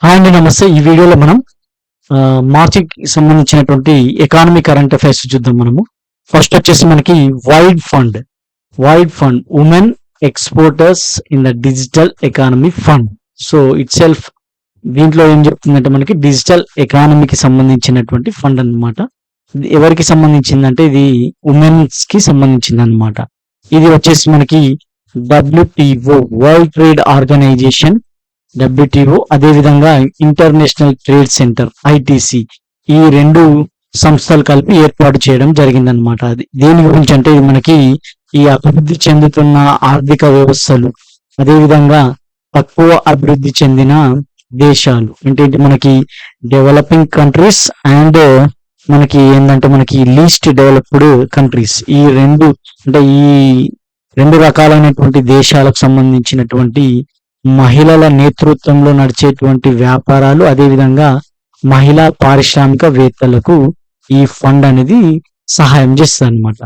Hi అండి, నమస్తే. ఈ వీడియోలో మనం మార్చికి సంబంధించినటువంటి ఎకానమీ కరెంట్ అఫైర్స్ చూద్దాం. ఫస్ట్ వచ్చేసి మనకి wide fund women exporters in the digital economy fund. So it self దీంట్లో ఏం చెప్తుందంటే మనకి డిజిటల్ ఎకానమీకి సంబంధించినటువంటి ఫండ్ అన్నమాట. ఇది ఎవరికి సంబంధించిందంటే ఇది ఉమెన్స్ కి సంబంధించింది అనమాట. ఇది వచ్చేసి మనకి WTO world trade organisation, WTO అదేవిధంగా ఇంటర్నేషనల్ ట్రేడ్ సెంటర్ ITC, ఈ రెండు సంస్థలు కలిపి ఏర్పాటు చేయడం జరిగిందనమాట. అది దేని గురించి అంటే ఇది మనకి ఈ అభివృద్ధి చెందుతున్న ఆర్థిక వ్యవస్థలు, అదేవిధంగా తక్కువ అభివృద్ధి చెందిన దేశాలు అంటే మనకి డెవలపింగ్ కంట్రీస్ అండ్ మనకి ఏంటంటే మనకి లీస్ట్ డెవలప్డ్ కంట్రీస్, ఈ రెండు రకాలైనటువంటి దేశాలకు సంబంధించినటువంటి మహిళల నేతృత్వంలో నడిచేటువంటి వ్యాపారాలు, అదేవిధంగా మహిళా పారిశ్రామికవేత్తలకు ఈ ఫండ్ అనేది సహాయం చేస్తుంది అనమాట.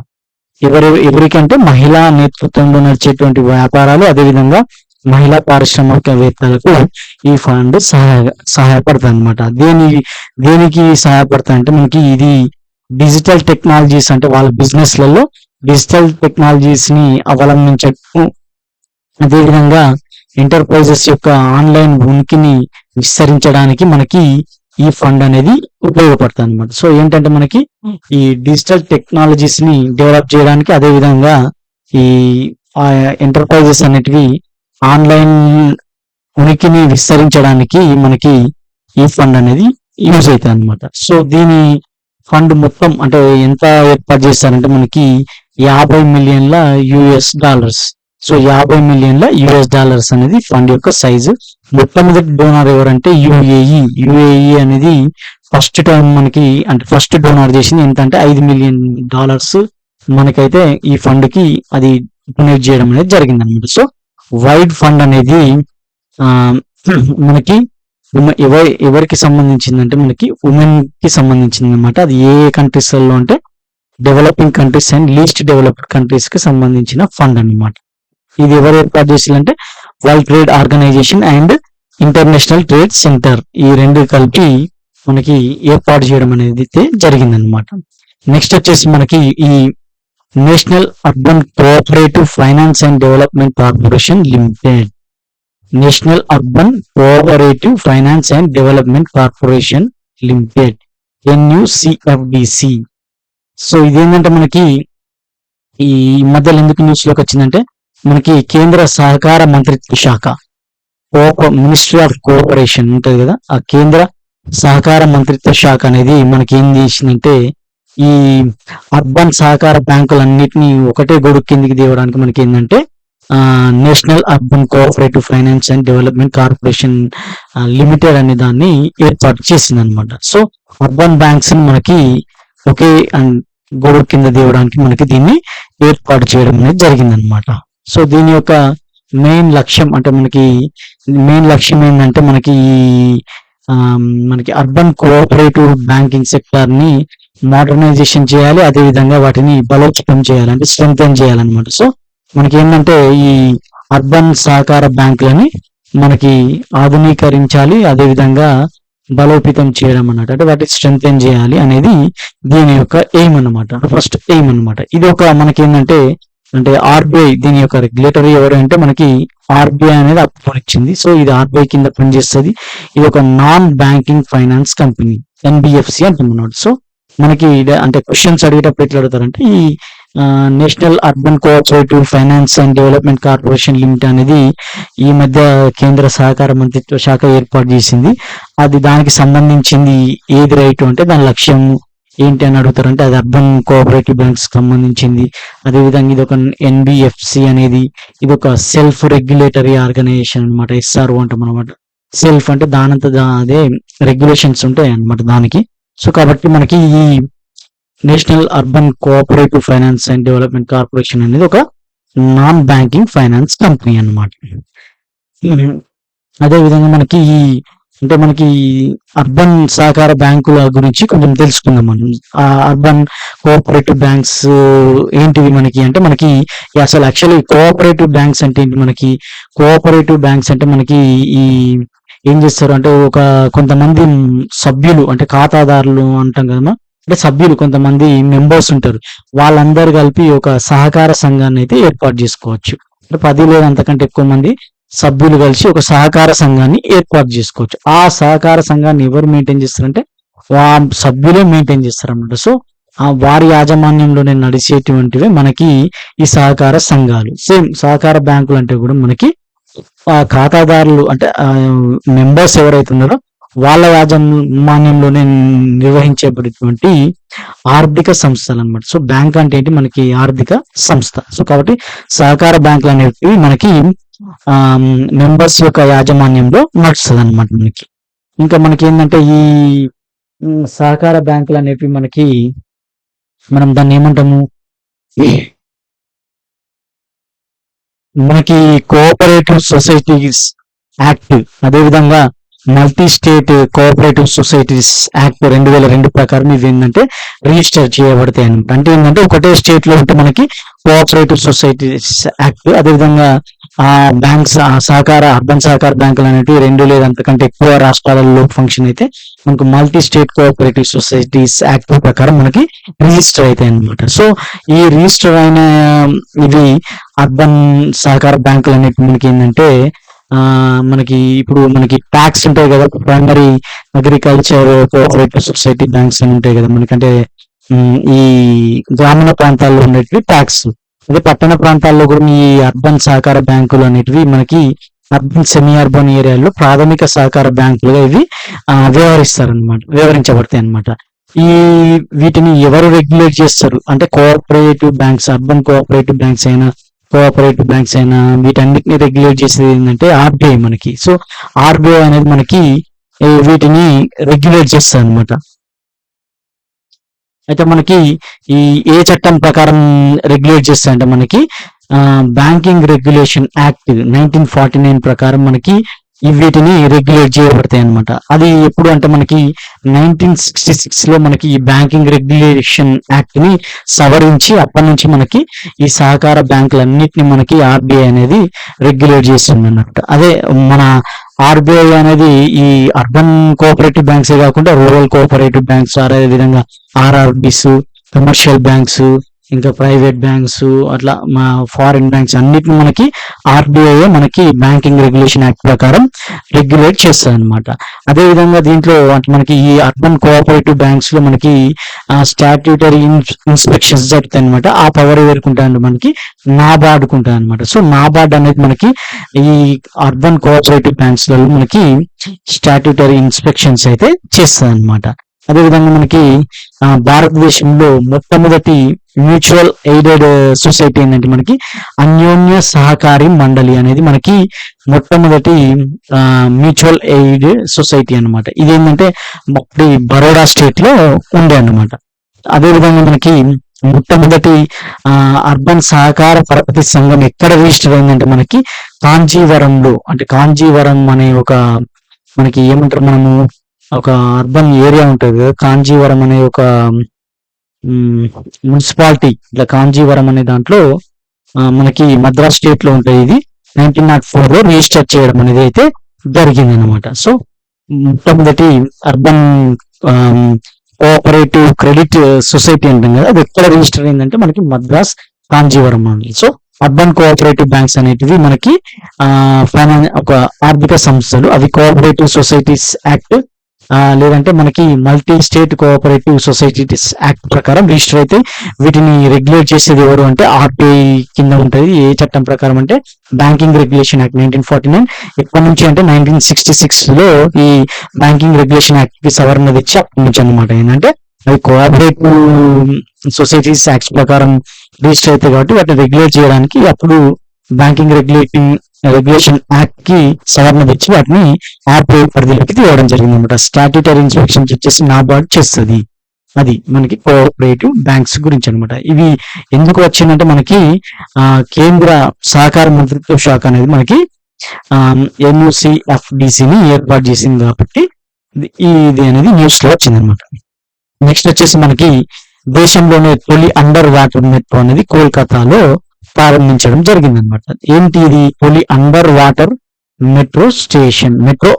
ఎవరికంటే మహిళా నేతృత్వంలో నడిచేటువంటి వ్యాపారాలు, అదేవిధంగా మహిళా పారిశ్రామికవేత్తలకు ఈ ఫండ్ సహాయపడుతుంది అనమాట. దేనికి సహాయపడుతుంది అంటే మనకి ఇది డిజిటల్ టెక్నాలజీస్ అంటే వాళ్ళ బిజినెస్లలో డిజిటల్ టెక్నాలజీస్ ని అవలంబించడం, అదేవిధంగా ఎంటర్ప్రైజెస్ యొక్క ఆన్లైన్ ఉనికిని విస్తరించడానికి మనకి ఈ ఫండ్ అనేది ఉపయోగపడుతుంది అనమాట. సో ఏంటంటే మనకి ఈ డిజిటల్ టెక్నాలజీస్ ని డెవలప్ చేయడానికి, అదేవిధంగా ఈ ఎంటర్ప్రైజెస్ అనేటివి ఆన్లైన్ ఉనికిని విస్తరించడానికి మనకి ఈ ఫండ్ అనేది యూజ్ అవుతుంది అనమాట. సో దీని ఫండ్ మొత్తం అంటే ఎంత ఏర్పాటు చేస్తారంటే మనకి $50 మిలియన్ల. సో $50 మిలియన్ల అనేది ఫండ్ యొక్క సైజు. మొట్టమొదటి డోనర్ ఎవరంటే యుఏఈ అనేది ఫస్ట్ టైం మనకి అంటే ఫస్ట్ డోనర్ చేసింది. ఏంటంటే $5 మిలియన్ మనకైతే ఈ ఫండ్ కి అది డొనేట్ చేయడం అనేది జరిగింది అనమాట. సో వైడ్ ఫండ్ అనేది మనకి ఎవరికి సంబంధించిందంటే మనకి ఉమెన్ కి సంబంధించింది అనమాట. అది ఏ కంట్రీస్ లో అంటే developing countries and least developed countries కి సంబంధించిన ఫండ్ అన్నమాట. ఇది ఎవరు ఏర్పాటు చేసిందంటే world trade organisation and international trade centre, ఈ రెండు కలిపి మనకి ఏర్పాటు చేయడం అనేది జరిగిందనమాట. నెక్స్ట్ వచ్చేసి మనకి ఈ national urban cooperative finance and development corporation limited, national urban cooperative finance and development corporation limited, NUCFDC. So ఇదేంటంటే మనకి ఈ మధ్యలో ఎందుకు న్యూస్ లోకి వచ్చిందంటే మనకి కేంద్ర సహకార మంత్రిత్వ శాఖ, మినిస్ట్రీ ఆఫ్ కోఆపరేషన్ ఉంటుంది కదా, ఆ కేంద్ర సహకార మంత్రిత్వ శాఖ అనేది మనకి ఏం చేసిందంటే ఈ అర్బన్ సహకార బ్యాంకులన్నిటిని ఒకటే గొడుగు కిందికి తేవడానికి మనకి ఏంటంటే national urban cooperative finance and development corporation limited అనే దాన్ని ఏర్పాటు చేసింది అనమాట. సో అర్బన్ బ్యాంక్స్ మనకి ఒకే గొడుగు కింద తేవడానికి మనకి దీన్ని ఏర్పాటు చేయడం అనేది జరిగిందనమాట. సో దీని యొక్క మెయిన్ లక్ష్యం ఏంటంటే మనకి అర్బన్ కోఆపరేటివ్ బ్యాంకింగ్ సెక్టార్ ని మోడర్నైజేషన్ చేయాలి, అదేవిధంగా వాటిని బలోపేతం చేయాలి, అంటే స్ట్రెంథెన్ చేయాలన్నమాట. సో మనకి ఏంటంటే ఈ అర్బన్ సహకార బ్యాంకులని మనకి ఆధునీకరించాలి, అదేవిధంగా బలోపేతం చేయడం అన్నమాట, అంటే వాటిని స్ట్రెంథెన్ చేయాలి అనేది దీని యొక్క ఎయిమ్ అన్నమాట, ఫస్ట్ ఎయిమ్ అన్నమాట. ఇది ఒక మనకి ఏంటంటే RBI దీని యొక్క రెగ్యులేటరీ ఎవరు అంటే మనకి RBI అనేది అప్రూవల్ ఇచ్చింది. సో ఇది RBI కింద పనిచేస్తుంది. ఇది ఒక non banking finance company, NBFC అంటున్నాడు. సో మనకి అంటే క్వశ్చన్స్ అడిగేటప్పుడు ఎట్లా అడుగుతారంటే ఈ national urban cooperative finance and development corporation limited అనేది ఈ మధ్య కేంద్ర సహకార మంత్రిత్వ శాఖ ఏర్పాటు చేసింది. అది దానికి సంబంధించింది ఏది రైట్ అంటే దాని లక్ష్యం ఏంటి అని అడుగుతారంటే అది అర్బన్ కోఆపరేటివ్ బ్యాంక్స్ సంబంధించింది. అదేవిధంగా ఇది ఒక NBFC అనేది ఇది ఒక సెల్ఫ్ రెగ్యులేటరీ ఆర్గనైజేషన్ అనమాట, SRO అంటాం అనమాట. సెల్ఫ్ అంటే దానంతా అదే రెగ్యులేషన్స్ ఉంటాయి అనమాట దానికి. సో కాబట్టి మనకి ఈ national urban cooperative finance and development corporation అనేది ఒక నాన్ బ్యాంకింగ్ ఫైనాన్స్ కంపెనీ అనమాట. అదేవిధంగా మనకి మనకి అర్బన్ సహకార బ్యాంకుల గురించి కొంచెం తెలుసుకుందాం మనం. ఆ అర్బన్ కోఆపరేటివ్ బ్యాంక్స్ ఏంటివి మనకి అంటే మనకి అసలు యాక్చువల్లీ కోఆపరేటివ్ బ్యాంక్స్ అంటే ఏంటి, కోఆపరేటివ్ బ్యాంక్స్ అంటే మనకి ఈ ఏం చేస్తారు అంటే కొంతమంది సభ్యులు అంటే ఖాతాదారులు అంటాం కదా, అంటే సభ్యులు కొంతమంది మెంబర్స్ ఉంటారు. వాళ్ళందరూ కలిపి ఒక సహకార సంఘాన్ని అయితే ఏర్పాటు చేసుకోవచ్చు. అంటే 10 లేదా అంతకంటే ఎక్కువ మంది సభ్యులు కలిసి ఒక సహకార సంఘాన్ని ఏర్పాటు చేసుకోవచ్చు. ఆ సహకార సంఘాన్ని ఎవరు మెయింటైన్ చేస్తారంటే సభ్యులే మెయింటైన్ చేస్తారన్నమాట. సో వారి యాజమాన్యంలోనే నడిచేటువంటివే మనకి ఈ సహకార సంఘాలు. సేమ్ సహకార బ్యాంకులు అంటే కూడా మనకి ఆ ఖాతాదారులు అంటే మెంబర్స్ ఎవరైతే ఉన్నారో వాళ్ళ యాజమాన్యంలోనే నిర్వహించబడేటువంటి ఆర్థిక సంస్థలు అన్నమాట. సో బ్యాంక్ అంటే ఏంటి, మనకి ఆర్థిక సంస్థ. సో కాబట్టి సహకార బ్యాంకులు అనేవి మనకి మెంబర్స్ యొక్క యాజమాన్యంలో నడుస్తుంది అనమాట మనకి. ఇంకా మనకి ఏంటంటే ఈ సహకార బ్యాంకులు అనేవి మనం దాన్ని ఏమంటాము, మనకి కోఆపరేటివ్ సొసైటీస్ యాక్ట్, అదేవిధంగా multi state cooperative societies act 2002 ప్రకారం ఇవి ఏంటంటే రిజిస్టర్ చేయబడతాయి అనమాట. అంటే ఏంటంటే ఒకటే స్టేట్ లో ఉంటే మనకి కోఆపరేటివ్ సొసైటీస్ యాక్ట్, అదేవిధంగా బ్యాంక్స్ సహకార అర్బన్ సహకార బ్యాంకులు అనేవి 2 లేదా అంతకంటే ఎక్కువ రాష్ట్రాలలో ఫంక్షన్ అయితే మనకు multi state cooperative societies act ప్రకారం మనకి రిజిస్టర్ అవుతాయి అనమాట. సో ఈ రిజిస్టర్ అయిన ఇవి అర్బన్ సహకార బ్యాంకులు అనేవి మనకి ఏంటంటే మనకి ఇప్పుడు మనకి ట్యాక్స్ ఉంటాయి కదా, primary agriculture cooperative society banks అని ఉంటాయి కదా మనకంటే ఈ గ్రామీణ ప్రాంతాల్లో ఉండేటివి ట్యాక్స్. అదే పట్టణ ప్రాంతాల్లో కూడా ఈ అర్బన్ సహకార బ్యాంకులు అనేటివి మనకి అర్బన్ సెమీ అర్బన్ ఏరియాలో ప్రాథమిక సహకార బ్యాంకులుగా ఇవి వ్యవహరించబడతాయి అనమాట. వీటిని ఎవరు రెగ్యులేట్ చేస్తారు అంటే cooperative banks, urban cooperative banks అయినా వీటన్నిటిని రెగ్యులేట్ చేసేది ఏంటంటే ఆర్బీఐ మనకి. సో ఆర్బీఐ అనేది మనకి వీటిని రెగ్యులేట్ చేస్తుంది అనమాట. అయితే మనకి ఈ ఏ చట్టం ప్రకారం రెగ్యులేట్ చేస్తాయంటే మనకి బ్యాంకింగ్ రెగ్యులేషన్ యాక్ట్ 1949 ప్రకారం మనకి వీటిని రెగ్యులేట్ చేయబడతాయి అనమాట. అది ఎప్పుడు అంటే మనకి 1966 లో మనకి ఈ బ్యాంకింగ్ రెగ్యులేషన్ యాక్ట్ ని సవరించి అప్పటి నుంచి మనకి ఈ సహకార బ్యాంకులన్నిటిని మనకి ఆర్బీఐ అనేది రెగ్యులేట్ చేస్తుంది అన్నమాట. అదే మన ఆర్బీఐ అనేది ఈ అర్బన్ కోఆపరేటివ్ బ్యాంక్స్ కాకుండా రూరల్ కోఆపరేటివ్ బ్యాంక్స్, అదే విధంగా ఆర్ఆర్బిస్, కమర్షియల్ బ్యాంక్స్, ఇంకా ప్రైవేట్ బ్యాంక్స్, అట్లా ఫారిన్ బ్యాంక్స్ అన్నిటిని మనకి ఆర్బీఐ మనకి బ్యాంకింగ్ రెగ్యులేషన్ యాక్ట్ ప్రకారం రెగ్యులేట్ చేస్తుంది అనమాట. అదేవిధంగా దీంట్లో అంటే మనకి ఈ అర్బన్ కోఆపరేటివ్ బ్యాంక్స్ లో మనకి స్టాట్యూటరీ ఇన్స్పెక్షన్స్ జరుగుతాయి అనమాట. ఆ పవర్ ఎవరుకుంటాయంటే మనకి నాబార్డ్ ఉంటుంది అనమాట. సో నాబార్డ్ అనేది మనకి ఈ అర్బన్ కోఆపరేటివ్ బ్యాంక్స్ లలో మనకి స్టాట్యూటరీ ఇన్స్పెక్షన్స్ అయితే చేస్తుంది అనమాట. అదేవిధంగా మనకి భారతదేశంలో మొట్టమొదటి మ్యూచువల్ ఎయిడెడ్ సొసైటీ ఏంటంటే మనకి అన్యోన్య సహకారి మండలి అనేది మనకి మొట్టమొదటి మ్యూచువల్ ఎయిడ్ సొసైటీ అనమాట. ఇదేంటంటే బరోడా స్టేట్ లో ఉండే అన్నమాట. అదేవిధంగా మనకి మొట్టమొదటి అర్బన్ సహకార పరపతి సంఘం ఎక్కడ రిజిస్టర్ అయిందంటే మనకి కాంజీవరంలో, అంటే కాంజీవరం అనే మనకి ఏమంటారు, మనము ఒక అర్బన్ ఏరియా ఉంటుంది కదా, కాంజీవరం అనే ఒక మున్సిపాలిటీ, ఇట్లా కాంజీవరం అనే దాంట్లో మనకి మద్రాస్ స్టేట్ లో ఉంటుంది. ఇది 1904 లో రిజిస్టర్ చేయడం అనేది అయితే జరిగింది అనమాట. సో మొట్టమొదటి అర్బన్ కోఆపరేటివ్ క్రెడిట్ సొసైటీ అంటాం కదా, అది ఎక్కడ రిజిస్టర్ అయిందంటే మనకి మద్రాస్ కాంజీవరం అండి. సో అర్బన్ కోఆపరేటివ్ బ్యాంక్స్ అనేటివి మనకి ఒక ఆర్థిక సంస్థలు, అవి కోఆపరేటివ్ సొసైటీస్ యాక్ట్ లేదంటే మనకి multi state cooperative societies act ప్రకారం రిజిస్టర్ అయితే వీటిని రెగ్యులేట్ చేసేది ఎవరు అంటే ఆర్బీఐ కింద ఉంటుంది. ఏ చట్టం ప్రకారం అంటే బ్యాంకింగ్ రెగ్యులేషన్ యాక్ట్ 1949. ఎప్పటి నుంచి అంటే 1966 లో ఈ బ్యాంకింగ్ రెగ్యులేషన్ యాక్ట్ కి సవరణ తెచ్చి అప్పటి నుంచి అనమాట. ఏంటంటే అవి కోఆపరేటివ్ సొసైటీస్ యాక్ట్ ప్రకారం రిజిస్టర్ అయితే కాబట్టి వాటిని రెగ్యులేట్ చేయడానికి అప్పుడు బ్యాంకింగ్ రెగ్యులేషన్ యాక్ట్ కి సవరణ తెచ్చి వాటిని ఆర్బీఐ పరిధిలోకి తీయడం జరిగింది అనమాట. స్టాట్యూటరీ ఇన్స్పెక్షన్ వచ్చేసి నాబార్డ్ చేస్తుంది. అది మనకి కోఆపరేటివ్ బ్యాంక్స్ గురించి అనమాట. ఇవి ఎందుకు వచ్చిందంటే మనకి కేంద్ర సహకార మంత్రిత్వ శాఖ అనేది మనకి NUCFDCని ఏర్పాటు చేసింది కాబట్టి ఇది అనేది న్యూస్ లో వచ్చింది అనమాట. నెక్స్ట్ వచ్చేసి మనకి దేశంలోనే తొలి అండర్ వాటర్ మెట్రో అనేది కోల్కతాలో ప్రారంభించడం జరిగింది అనమాట. ఏంటి ఇది తొలి under water metro station, metro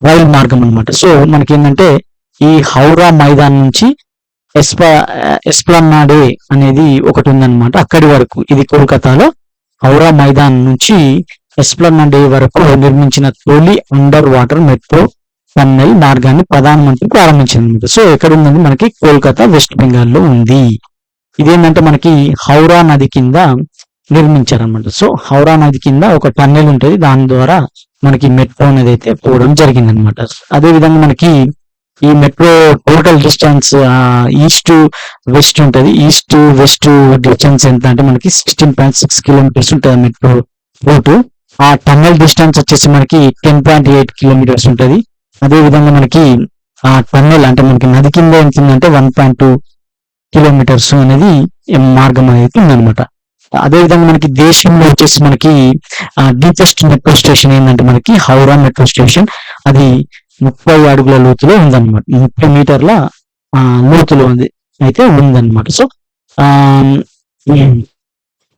రైలు మార్గం అనమాట. సో మనకి ఏంటంటే ఈ హౌరా మైదాన్ నుంచి ఎస్ప్లనాడే అనేది ఒకటి ఉందన్నమాట. అక్కడి వరకు, ఇది కోల్కతాలో హౌరా మైదాన్ నుంచి ఎస్ప్లనాడే వరకు నిర్మించిన తొలి అండర్ వాటర్ మెట్రో టన్నెల్ మార్గాన్ని ప్రధానమంత్రి ప్రారంభించింది. సో ఎక్కడ ఉందండి? మనకి కోల్కతా, వెస్ట్ బెంగాల్ లో ఉంది. ఇదేంటంటే మనకి హౌరా నది కింద నిర్మించారనమాట. సో హౌరా నది కింద ఒక టన్నెల్ ఉంటుంది, దాని ద్వారా మనకి మెట్రో అనేది అయితే పోవడం జరిగిందనమాట. అదే విధంగా మనకి ఈ metro total distance east west ఉంటుంది. ఈస్ట్ వెస్ట్ డిస్టెన్స్ ఎంత అంటే మనకి 16.6 కిలోమీటర్స్ ఉంటుంది మెట్రో రూట్. ఆ టన్నెల్ డిస్టెన్స్ వచ్చేసి మనకి 10.8 కిలోమీటర్స్ ఉంటుంది. అదే విధంగా మనకి ఆ టన్నెల్ అంటే మనకి నది కింద ఎంత ఉందంటే 1.2 కిలోమీటర్స్ అనేది మార్గం అనేది ఉందన్నమాట. అదే విధంగా మనకి దేశంలో వచ్చేసి మనకి డీపెస్ట్ మెట్రో స్టేషన్ ఏంటంటే మనకి హౌరా మెట్రో స్టేషన్. అది 30 అడుగుల లోతులో ఉందన్నమాట. 30 మీటర్ల లోతులో ఉంది అయితే ఉందన్నమాట. సో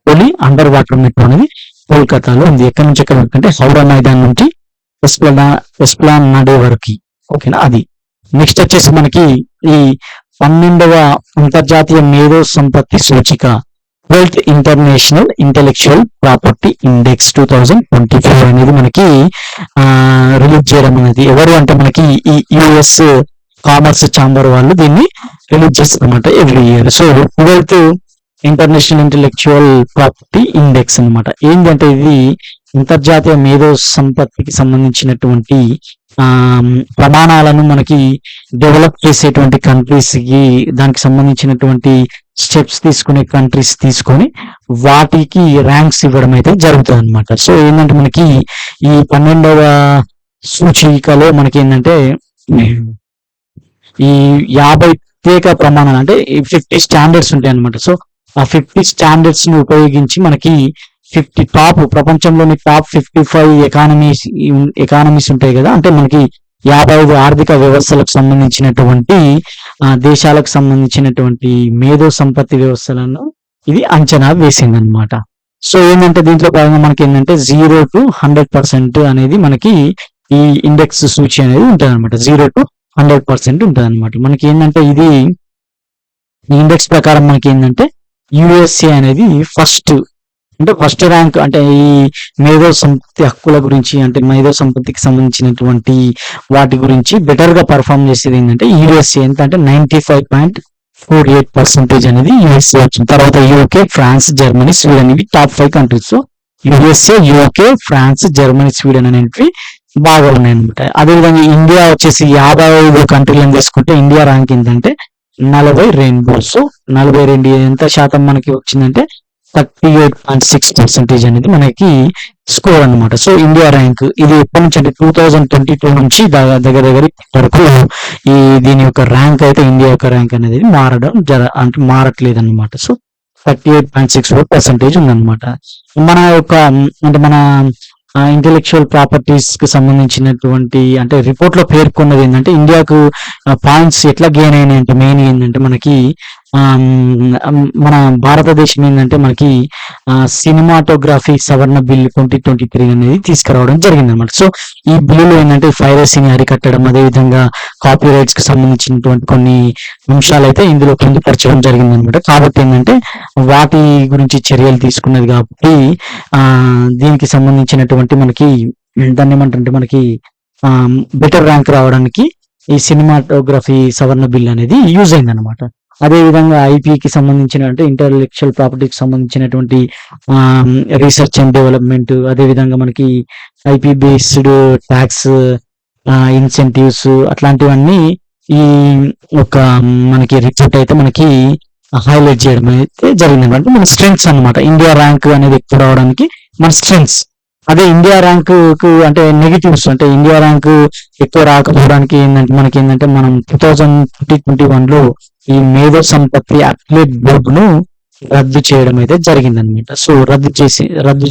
తొలి అండర్ వాటర్ మెట్రో అనేది కోల్కతాలో ఉంది. ఎక్కడి నుంచి ఎక్కడ అంటే హౌరా మైదాన్ నుంచి ఎస్ప్లానాడే వరకు. ఓకేనా? అది. నెక్స్ట్ వచ్చేసి మనకి ఈ 12వ అంతర్జాతీయ మేధో సంపత్తి సూచిక world international intellectual property index 2024 అనేది మనకి రిలీజ్ చేయడం అనేది ఎవరు అంటే మనకి ఈ యుఎస్ కామర్స్ ఛాంబర్ వాళ్ళు దీన్ని రిలీజ్ చేస్తారన్నమాట every year. So 12th international intellectual property index అనమాట. ఏంటంటే ఇది అంతర్జాతీయ మేధో సంపత్తికి సంబంధించినటువంటి ప్రమాణాలను మనకి డెవలప్ చేసేటువంటి కంట్రీస్ కి, దానికి సంబంధించినటువంటి స్టెప్స్ తీసుకునే కంట్రీస్ తీసుకొని వాటికి ర్యాంక్స్ ఇవ్వడం అయితే జరుగుతుంది అనమాట. సో ఏంటంటే మనకి ఈ 12వ సూచికలో మనకి ఏంటంటే ఈ 50 ప్రత్యేక ప్రమాణాలు అంటే 50 స్టాండర్డ్స్ ఉంటాయి అనమాట. సో ఆ 50 స్టాండర్డ్స్ ని ఉపయోగించి మనకి 50 టాప్, ప్రపంచంలోని టాప్ 55 ఎకానమీస్ ఉంటాయి కదా, అంటే మనకి 55 ఆర్థిక వ్యవస్థలకు సంబంధించినటువంటి దేశాలకు సంబంధించినటువంటి మేధో సంపత్తి వ్యవస్థలను ఇది అంచనా వేసిందనమాట. సో ఏంటంటే దీంట్లో భాగంగా మనకి ఏంటంటే 0 to 100% అనేది మనకి ఈ ఇండెక్స్ సూచి అనేది ఉంటుంది అనమాట. 0 to 100% ఉంటుంది అనమాట. మనకి ఏంటంటే ఇది ఈ ఇండెక్స్ ప్రకారం మనకి ఏంటంటే యుఎస్ఏ అనేది ఫస్ట్ ర్యాంక్ అంటే ఈ మేధో సంపత్తి హక్కుల గురించి, అంటే మేధో సంపత్తికి సంబంధించినటువంటి వాటి గురించి బెటర్ గా పర్ఫామ్ చేసేది ఏంటంటే యుఎస్ఏ. ఎంత అంటే 95.48% అనేది యుఎస్ఏ వచ్చింది. తర్వాత యూకే, ఫ్రాన్స్, జర్మనీ, స్వీడన్ ఇవి top 5 countries. So USA, UK, France, Germany, Sweden అనేవి బాగా ఉన్నాయి అనమాట. అదేవిధంగా ఇండియా వచ్చేసి 55 కంట్రీలను తీసుకుంటే ఇండియా ర్యాంక్ ఏంటంటే 42. సో 42 ఎంత శాతం మనకి వచ్చిందంటే 38.6% అనేది మనకి స్కోర్ అనమాట. సో ఇండియా ర్యాంక్ ఇది ఎప్పటి నుంచి అంటే 2022 నుంచి దగ్గర వరకు ఈ దీని యొక్క ర్యాంక్ అయితే, ఇండియా యొక్క ర్యాంక్ అనేది మారట్లేదు అనమాట. సో 38.64% ఉందన్నమాట. మన యొక్క అంటే మన ఇంటెలెక్చువల్ ప్రాపర్టీస్ కి సంబంధించినటువంటి అంటే రిపోర్ట్ లో పేర్కొన్నది ఏంటంటే ఇండియాకు పాయింట్స్ ఎట్లా గెయిన్ అయినాయి అంటే మెయిన్ ఏంటంటే మనకి మన భారతదేశం ఏంటంటే మనకి సినిమాటోగ్రఫీ సవరణ బిల్ 2023 అనేది తీసుకురావడం జరిగింది అనమాట. సో ఈ బిల్లులో ఏంటంటే పైరసీని అరికట్టడం, అదేవిధంగా కాపీ రైట్స్ కి సంబంధించినటువంటి కొన్ని అంశాలు అయితే ఇందులో పొందుపరచడం జరిగింది అనమాట. కాబట్టి ఏంటంటే వాటి గురించి చర్యలు తీసుకున్నది కాబట్టి దీనికి సంబంధించినటువంటి మనకి దాన్ని ఏమంటే మనకి బెటర్ ర్యాంక్ రావడానికి ఈ సినిమాటోగ్రఫీ సవరణ బిల్ అనేది యూజ్ అయింది అనమాట. అదే విధంగా ఐపీకి సంబంధించిన అంటే ఇంటెలెక్చువల్ ప్రాపర్టీకి సంబంధించినటువంటి రీసెర్చ్ అండ్ డెవలప్మెంట్, అదే విధంగా మనకి ఐపీ బేస్డ్ ట్యాక్స్ ఇన్సెంటివ్స్ అట్లాంటివన్నీ ఈ ఒక మనకి రిపోర్ట్ అయితే మనకి హైలైట్ చేయడం అయితే జరిగింది. అంటే మన స్ట్రెంగ్స్ అనమాట. ఇండియా ర్యాంక్ అనేది ఎక్కువ రావడానికి మన స్ట్రెంగ్స్. అదే ఇండియా ర్యాంక్ కు అంటే నెగిటివ్స్, అంటే ఇండియా ర్యాంక్ ఎక్కువ రాకపోవడానికి ఏంటంటే మనకి ఏంటంటే మనం 2021లో ఈ మేధో సంపత్తి అప్లైడ్ బోర్డును రద్దు చేయడం అయితే జరిగింది అనమాట. సో రద్దు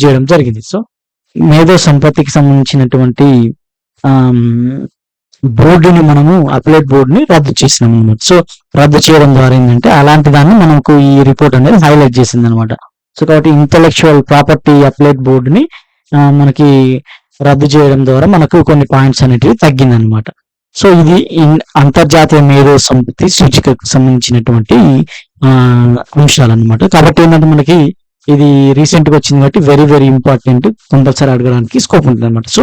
చేయడం జరిగింది. సో మేధో సంపత్తికి సంబంధించినటువంటి బోర్డుని మనము అప్లైడ్ బోర్డుని రద్దు చేసినాం అనమాట. సో రద్దు చేయడం ద్వారా ఏంటంటే అలాంటి దాన్ని మనకు ఈ రిపోర్ట్ అనేది హైలైట్ చేసింది అనమాట. సో కాబట్టి ఇంటెలెక్చువల్ ప్రాపర్టీ అప్లైడ్ బోర్డుని మనకి రద్దు చేయడం ద్వారా మనకు కొన్ని పాయింట్స్ అనేటివి తగ్గిందనమాట. సో ఇది అంతర్జాతీయ మేధో సంపత్తి సూచికకు సంబంధించినటువంటి అంశాలన్నమాట. కాబట్టి ఏంటంటే మనకి ఇది రీసెంట్ గా వచ్చింది కాబట్టి వెరీ వెరీ ఇంపార్టెంట్, కంపల్సరీ అడగడానికి స్కోప్ ఉంటుంది అనమాట. సో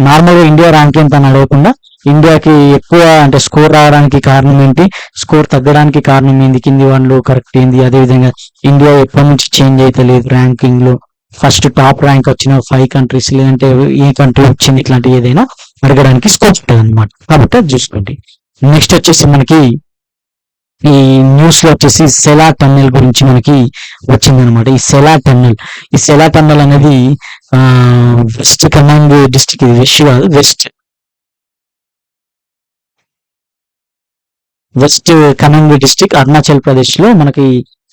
నార్మల్ గా ఇండియా ర్యాంక్ ఎంత అని అడగకుండా ఇండియాకి ఎక్కువ అంటే స్కోర్ రావడానికి కారణం ఏంటి, స్కోర్ తగ్గడానికి కారణం ఏంది, కింది వాళ్ళు కరెక్ట్ ఏంది, అదేవిధంగా ఇండియా ఎప్పటి నుంచి చేంజ్ అయితే లేదు ర్యాంకింగ్ లో, ఫస్ట్ టాప్ ర్యాంక్ వచ్చిన 5 కంట్రీస్ లేదంటే ఏ కంట్రీ వచ్చింది, ఇట్లాంటి ఏదైనా అడగడానికి స్కోప్ ఉంటుంది అనమాట. కాబట్టి అది చూసుకోండి. నెక్స్ట్ వచ్చేసి మనకి ఈ న్యూస్ లో వచ్చేసి సెలా టన్నెల్ గురించి మనకి వచ్చింది అనమాట. ఈ సెలా టన్నెల్ అనేది వెస్ట్ కమాండ్ డిస్ట్రిక్ట్, ఇది వెస్ట్ కాదు, west command district Arunachal Pradesh లో మనకి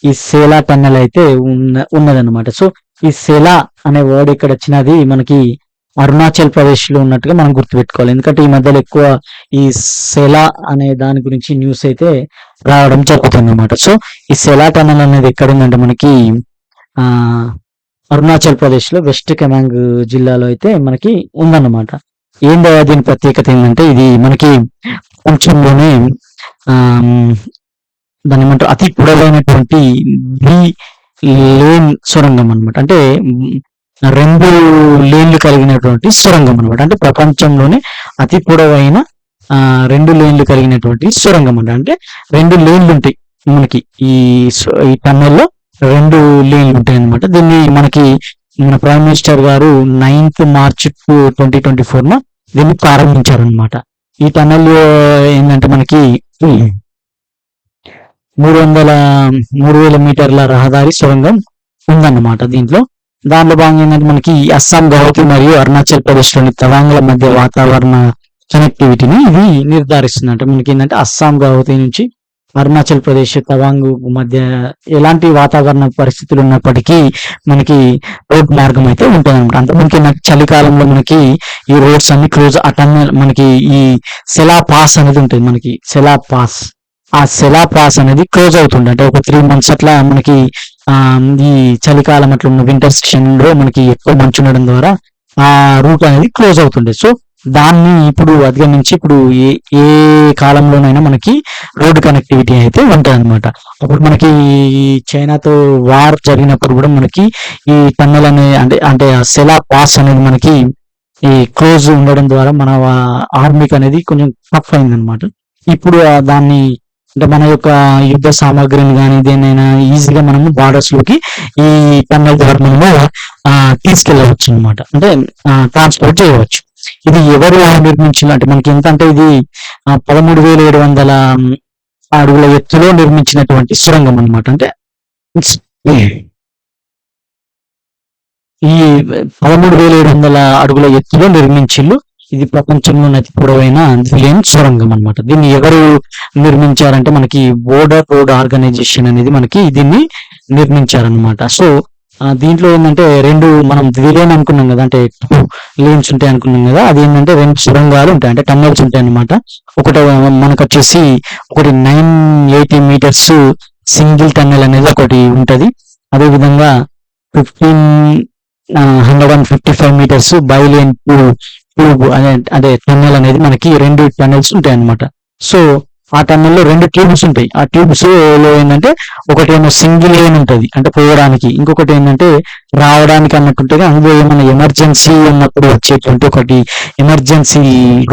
ఈ సేలా టన్నెల్ అయితే ఉన్నదన్నమాట. సో ఈ సెలా అనే వర్డ్ ఇక్కడ వచ్చినది మనకి అరుణాచల్ ప్రదేశ్ లో ఉన్నట్టుగా మనం గుర్తుపెట్టుకోవాలి. ఎందుకంటే ఈ మధ్యలో ఎక్కువ ఈ సెలా అనే దాని గురించి న్యూస్ అయితే రావడం జరుగుతుంది అనమాట. సో ఈ సెలా టన్నెల్ అనేది ఎక్కడ ఉందంటే మనకి ఆ అరుణాచల్ ప్రదేశ్ లో వెస్ట్ కెమాంగ్ జిల్లాలో అయితే మనకి ఉందన్నమాట. ఏందో దీని ప్రత్యేకత ఏంటంటే ఇది మనకి ప్రపంచంలోనే దాని ఏమంటారు అతి పొడవైనటువంటి లేన్ సొరంగం అనమాట. అంటే 2 లేన్లు కలిగినటువంటి సొరంగం అనమాట. అంటే ప్రపంచంలోనే అతి పొడవైన 2 లేన్లు కలిగినటువంటి సొరంగం అంట. అంటే 2 లేన్లు ఉంటాయి మనకి ఈ టన్నెల్లో 2 లేన్లు ఉంటాయి అనమాట. దీన్ని మనకి మన ప్రైమ్ మినిస్టర్ గారు 9th March 2024 దీన్ని ప్రారంభించారనమాట. ఈ టన్నెల్ ఏంటంటే మనకి 3,000 మీటర్ల రహదారి సొరంగం ఉందన్నమాట. దాంట్లో భాగంగా ఏంటంటే మనకి అస్సాం, గౌహతి మరియు అరుణాచల్ ప్రదేశ్ లోని తవాంగ్ల మధ్య వాతావరణ కనెక్టివిటీని ఇది నిర్ధారిస్తుంది. అంటే మనకి ఏంటంటే అస్సాం, గౌహతి నుంచి అరుణాచల్ ప్రదేశ్, తవాంగ్ మధ్య ఎలాంటి వాతావరణ పరిస్థితులు ఉన్నప్పటికీ మనకి రోడ్ మార్గం అయితే ఉంటుంది అనమాట. అంటే మనకి చలికాలంలో మనకి ఈ రోడ్స్ అన్ని క్లోజ్, మనకి ఈ సెలా పాస్ అనేది ఉంటుంది. మనకి ఆ సెలా పాస్ అనేది క్లోజ్ అవుతుంది. అంటే ఒక 3 months అట్లా మనకి ఈ చలికాలం అట్లా ఉన్న వింటర్ సెక్షన్ లో మనకి ఎక్కువ మంచు ఉండడం ద్వారా ఆ రూట్ అనేది క్లోజ్ అవుతుండే. సో దాన్ని ఇప్పుడు అధిగమించి ఇప్పుడు ఏ కాలంలోనైనా మనకి రోడ్డు కనెక్టివిటీ అయితే ఉంటుంది అనమాట. అప్పుడు మనకి చైనాతో వార్ జరిగినప్పుడు కూడా మనకి ఈ టన్నెల్ అనే అంటే సెలా పాస్ అనేది మనకి ఈ క్లోజ్ ఉండడం ద్వారా మన ఆర్మీకి అనేది కొంచెం టఫ్ అయిందనమాట. ఇప్పుడు దాన్ని అంటే మన యొక్క యుద్ధ సామాగ్రిని కానీ దేనైనా ఈజీగా మనము బార్డర్స్ లోకి ఈ టన్నెల్ ద్వారా మనము తీసుకెళ్ళవచ్చు అనమాట. అంటే ట్రాన్స్పోర్ట్ చేయవచ్చు. ఇది ఎవరు నిర్మించారు అంటే మనకి ఎంత అంటే ఇది 13,700 అడుగుల ఎత్తులో నిర్మించినటువంటి సొరంగం అనమాట. అంటే ఈ 13,700 అడుగుల ఎత్తులో నిర్మించిల్లు. ఇది ప్రపంచంలో అతి పొడవైన లేన్ సొరంగం అనమాట. దీన్ని ఎవరు నిర్మించారంటే మనకి బోర్డర్ రోడ్ ఆర్గనైజేషన్ అనేది మనకి దీన్ని నిర్మించారనమాట. సో దీంట్లో ఏంటంటే 2 మనం లేన్ అనుకున్నాం కదా, అంటే 2 లేన్స్ ఉంటాయి అనుకున్నాం కదా, అది ఏంటంటే 2 సొరంగాలు ఉంటాయి, అంటే టన్నెల్స్ ఉంటాయి అనమాట. ఒకటి మనకు వచ్చేసి 980 meters సింగిల్ టన్నెల్ అనేది ఒకటి ఉంటది. అదే విధంగా 155 meters బైలేన్ ట్యూబ్ అదే టన్నెల్ అనేది మనకి 2 టన్నెల్స్ ఉంటాయి అనమాట. సో ఆ టన్నెల్లో 2 ట్యూబ్స్ ఉంటాయి. ఆ ట్యూబ్స్ లో ఏంటంటే ఒకటేమో సింగిల్ లేన్ ఉంటుంది అంటే పోవడానికి, ఇంకొకటి ఏంటంటే రావడానికి అన్నట్టుంటే అందులో ఏమైనా ఎమర్జెన్సీ ఉన్నప్పుడు వచ్చేటువంటి ఒకటి ఎమర్జెన్సీ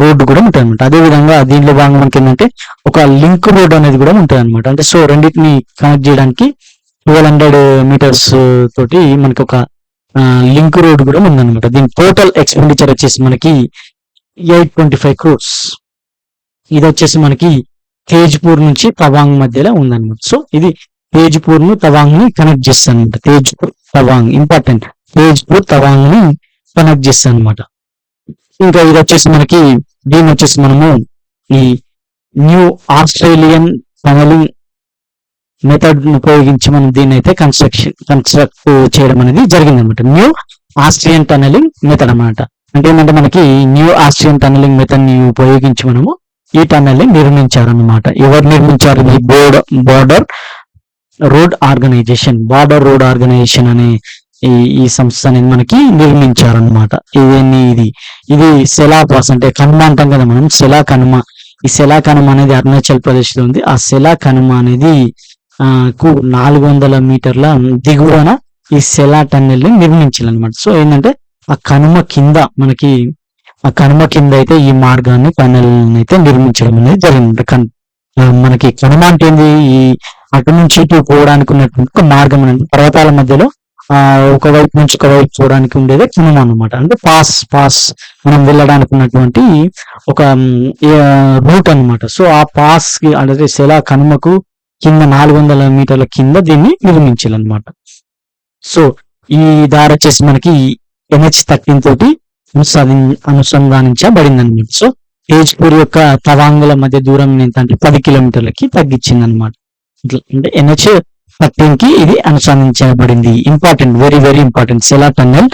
రోడ్డు కూడా ఉంటుంది అనమాట. అదే విధంగా దీంట్లో భాగంగా మనకి ఏంటంటే ఒక లింక్ రోడ్ అనేది కూడా ఉంటుంది అనమాట. అంటే సో రెండింటిని కనెక్ట్ చేయడానికి 1200 meters తోటి మనకి ఒక లింక్ రోడ్ కూడా ఉందన్నమాట. దీని టోటల్ ఎక్స్పెండిచర్ వచ్చేసి మనకి 825 crores. ఇది వచ్చేసి మనకి తేజ్పూర్ నుంచి తవాంగ్ మధ్యలో ఉందన్నమాట. సో ఇది తేజ్పూర్ ను తవాంగ్ ని కనెక్ట్ చేస్తాను అనమాట. తేజ్పూర్ తవాంగ్ ఇంపార్టెంట్, తేజ్పూర్ తవాంగ్ ని కనెక్ట్ చేస్తాను అనమాట. ఇంకా ఇది వచ్చేసి మనకి దీన్ని వచ్చేసి మనము ఈ న్యూ ఆస్ట్రేలియన్ టనలింగ్ మెథడ్ ఉపయోగించి మనం దీన్ని అయితే కన్స్ట్రక్ట్ చేయడం అనేది జరిగింది అనమాట. న్యూ ఆస్ట్రియన్ టనలింగ్ మెథడ్ అనమాట. అంటే ఏంటంటే మనకి న్యూ ఆస్ట్రియన్ టనలింగ్ మెథడ్ ని ఉపయోగించి మనము ఈ టన్నెల్ ని నిర్మించారనమాట. ఎవరు నిర్మించారు? ఈ బార్డర్ రోడ్ ఆర్గనైజేషన్ అనే ఈ ఈ సంస్థ అనేది మనకి నిర్మించారనమాట. ఇది సెలా పాస్ అంటే కనుమ అంటాం కదా మనం, సెలా కనుమ. ఈ సెలా కనుమ అనేది అరుణాచల్ ప్రదేశ్ లో ఉంది. ఆ సెలా కనుమ అనేది కు 400 మీటర్ల దిగువన ఈ సెలా టన్నెల్ ని నిర్మించాలన్నమాట. సో ఏంటంటే ఆ కనుమ కింద అయితే ఈ మార్గాన్ని టన్నెల్ అయితే నిర్మించడం అనేది జరిగింది. మనకి కనుమ అంటే ఏంది, ఈ అటు నుంచి ఇటు పోవడానికి ఉన్నటువంటి ఒక మార్గం అనేది పర్వతాల మధ్యలో ఒకవైపు నుంచి ఒకవైపు పోవడానికి ఉండేదే కనుమ అన్నమాట. అంటే పాస్ మనం వెళ్ళడానికి ఉన్నటువంటి ఒక రూట్ అన్నమాట. సో ఆ పాస్ కి అంటే సెలా కనుమకు కింద 400 మీటర్ల కింద దీన్ని నిర్మించాలన్నమాట. సో ఈ దారి వచ్చేసి మనకి NH-13 తోటి అనుసంధానించబడింది అనమాట. సో తేజ్పూర్ యొక్క తవాంగుల మధ్య దూరం ఏంటంటే 10 కిలోమీటర్లకి తగ్గించింది అనమాట. అంటే NH-13 కి ఇది అనుసంధానించబడింది. ఇంపార్టెంట్, వెరీ వెరీ ఇంపార్టెంట్ సెలా టన్నెల్.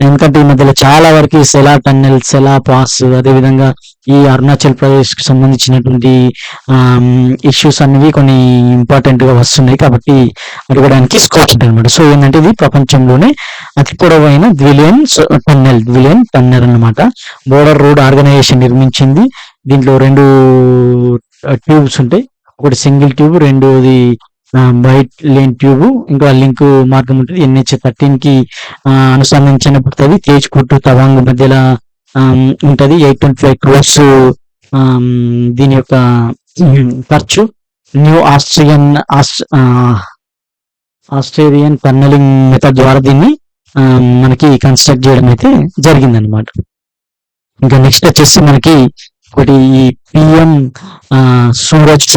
ఎందుకంటే ఈ మధ్యలో చాలా వరకు సెలా టన్నెల్, సెలా పాస్, అదేవిధంగా ఈ అరుణాచల్ ప్రదేశ్ కి సంబంధించినటువంటి ఇష్యూస్ అనేవి కొన్ని ఇంపార్టెంట్ గా వస్తున్నాయి కాబట్టి అడగడానికి స్కోప్ ఉంటుంది అనమాట. సో ఏంటంటే ఇది ప్రపంచంలోనే అతి పొడవైన ద్విలియన్ టన్నెల్ అన్నమాట. బోర్డర్ రోడ్ ఆర్గనైజేషన్ నిర్మించింది. దీంట్లో 2 ట్యూబ్స్ ఉంటాయి. ఒకటి సింగిల్ ట్యూబ్, రెండోది వైట్ లేన్ ట్యూబ్, ఇంకా లింక్ మార్గం ఉంటుంది. NH-13 కి అనుసంధానించబడుతుంది. తేజ్పూర్ టు తవాంగ్ మధ్యలో ఉంటది. 825 crores దీని యొక్క ఖర్చు. న్యూ ఆస్ట్రేలియన్ టన్నెలింగ్ మెథడ్ ద్వారా దీన్ని మనకి కన్స్ట్రక్ట్ చేయడం అయితే జరిగిందనమాట. ఇంకా నెక్స్ట్ వచ్చేసి మనకి ఒకటి ఈ పిఎం సూరజ్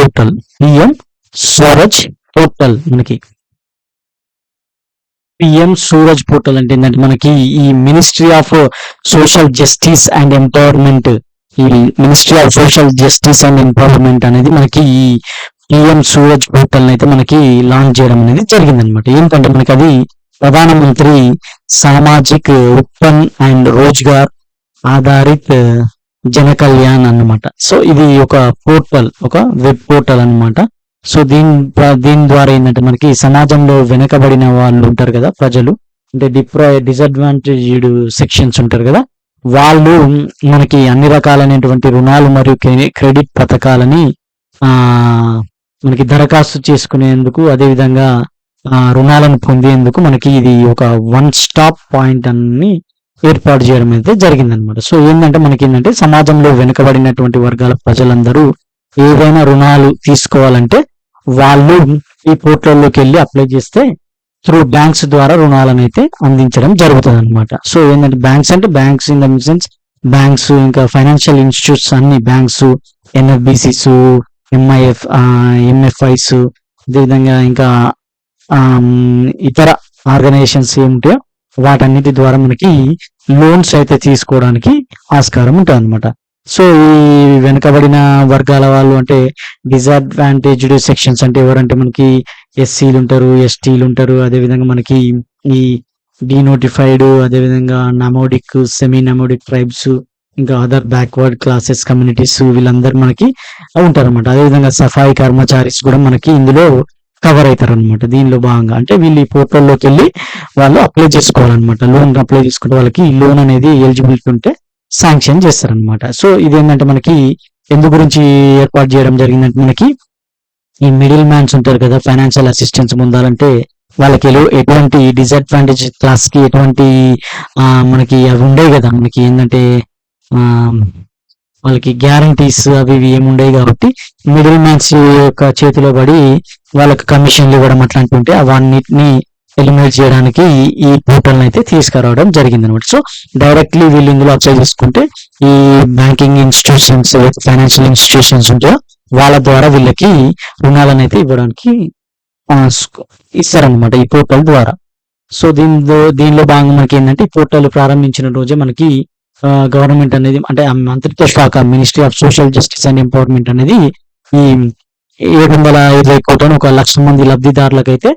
పోర్టల్ మనకి పిఎం సూరజ్ పోర్టల్ అంటే ఏంటంటే మనకి ఈ ministry of social justice and empowerment అనేది మనకి ఈ పిఎం సూరజ్ పోర్టల్ అయితే మనకి లాంచ్ చేయడం అనేది జరిగిందనమాట. ఏంటంటే మనకి అది ప్రధానమంత్రి సామాజిక్ ఉత్పన్ అండ్ రోజ్గార్ ఆధారిత్ జన కళ్యాణ్ అన్నమాట. సో ఇది ఒక పోర్టల్, ఒక వెబ్ పోర్టల్ అన్నమాట. సో దీని ద్వారా ఏంటంటే మనకి సమాజంలో వెనకబడిన వాళ్ళు ఉంటారు కదా, ప్రజలు అంటే డిసడ్వాంటేజ్డ్ సెక్షన్స్ ఉంటారు కదా, వాళ్ళు మనకి అన్ని రకాలైనటువంటి రుణాలు మరియు క్రెడిట్ పథకాలని మనకి దరఖాస్తు చేసుకునేందుకు, అదేవిధంగా రుణాలను పొందేందుకు మనకి ఇది ఒక 1 స్టాప్ పాయింట్ అని ఏర్పాటు చేయడం అయితే జరిగిందనమాట. సో ఏంటంటే మనకి ఏంటంటే సమాజంలో వెనుకబడినటువంటి వర్గాల ప్రజలందరూ ఏదైనా రుణాలు తీసుకోవాలంటే వాళ్ళు ఈ పోర్టల్లోకి వెళ్ళి అప్లై చేస్తే త్రూ బ్యాంక్స్ ద్వారా రుణాలను అయితే అందించడం జరుగుతుంది అనమాట. సో ఏంటంటే banks in the sense banks, ఇంకా ఫైనాన్షియల్ ఇన్స్టిట్యూట్స్ అన్ని బ్యాంక్స్, NFBCs, MFIs, అదేవిధంగా ఇంకా ఇతర ఆర్గనైజేషన్స్ ఏముంటాయో వాటన్నిటి ద్వారా మనకి లోన్స్ అయితే తీసుకోవడానికి ఆస్కారం ఉంటుంది అనమాట. సో ఈ వెనుకబడిన వర్గాల వాళ్ళు అంటే డిసడ్వాంటేజ్డ్ సెక్షన్స్ అంటే ఎవరంటే మనకి SCలు ఉంటారు, STలు ఉంటారు, అదేవిధంగా మనకి ఈ డీనోటిఫైడ్, అదేవిధంగా నమోడిక్, సెమీ నమోడిక్ ట్రైబ్స్, ఇంకా అదర్ బ్యాక్వర్డ్ క్లాసెస్ కమ్యూనిటీస్, వీళ్ళందరూ మనకి ఉంటారు అనమాట. అదేవిధంగా సఫాయి కర్మచారీస్ కూడా మనకి ఇందులో కవర్ అవుతారు అనమాట. దీనిలో భాగంగా అంటే వీళ్ళు ఈ పోర్టల్లోకి వెళ్ళి వాళ్ళు అప్లై చేసుకోవాలన్నమాట. లోన్ అప్లై చేసుకుంటే వాళ్ళకి లోన్ అనేది ఎలిజిబిలిటీ ఉంటే శాంక్షన్ చేస్తారనమాట. సో ఇదేంటంటే మనకి ఎందు గురించి ఏర్పాటు చేయడం జరిగిందంటే మనకి ఈ మిడిల్ మ్యాన్స్ ఉంటారు కదా, ఫైనాన్షియల్ అసిస్టెన్స్ పొందాలంటే వాళ్ళకి ఎటువంటి డిసడ్వాంటేజ్ క్లాస్ కి ఎటువంటి మనకి అవి ఉండేవి కదా, మనకి ఏంటంటే వాళ్ళకి గ్యారంటీస్ అవి ఇవి ఏముండేవి కాబట్టి మిడిల్ మ్యాన్స్ యొక్క చేతిలో పడి వాళ్ళకి కమిషన్లు ఇవ్వడం అట్లాంటివి ఉంటే అవన్నిటిని ఎలిమినేట్ చేయడానికి ఈ పోర్టల్ అయితే తీసుకురావడం జరిగింది అనమాట. సో డైరెక్ట్లీ వీళ్ళు ఇందులో అప్లై చేసుకుంటే ఈ బ్యాంకింగ్ ఇన్స్టిట్యూషన్స్, ఫైనాన్షియల్ ఇన్స్టిట్యూషన్స్ ఉంటాయో వాళ్ళ ద్వారా వీళ్ళకి రుణాలను అయితే ఇవ్వడానికి ఇస్తారనమాట ఈ పోర్టల్ ద్వారా. సో దీనిలో భాగంగా మనకి ఏంటంటే ఈ పోర్టల్ ప్రారంభించిన రోజే మనకి గవర్నమెంట్ అనేది అంటే మంత్రిత్వ శాఖ ministry of social justice and empowerment అనేది ఈ 720 కోట్లను 1 లక్ష మంది లబ్ధిదారులకైతే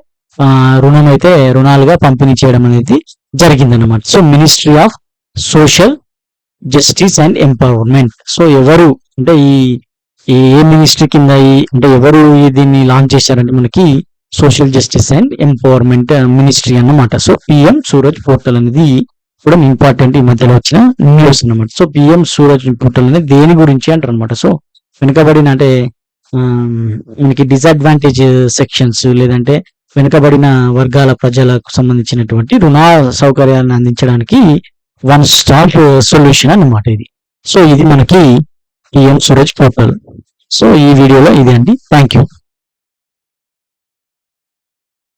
రుణాలుగా పంపిణీ చేయడం అనేది జరిగిందన్నమాట. So ministry of social justice and empowerment. So ఎవరు అంటే ఈ ఏ మినిస్ట్రీ కింద అంటే ఎవరు దీన్ని లాంచ్ చేశారంటే మనకి social justice and empowerment ministry అన్నమాట. సో పిఎం సూరజ్ పోర్టల్ అనేది కూడా ఇంపార్టెంట్ ఈ మధ్యలో వచ్చిన న్యూస్ అన్నమాట. సో పిఎం సూరజ్ పోర్టల్ అనేది దేని గురించి అంటారు అనమాట. సో వెనుకబడిన అంటే మనకి డిసడ్వాంటేజ్ సెక్షన్స్ లేదంటే వెనుకబడిన వర్గాల ప్రజలకు సంబంధించినటువంటి రుణ సౌకర్యాలను అందించడానికి వన్ స్టాప్ సొల్యూషన్ అన్నమాట ఇది. సో ఇది మనకి పిఎం సూరజ్ పోర్టల్. సో ఈ వీడియోలో ఇదే అండి. Thank you.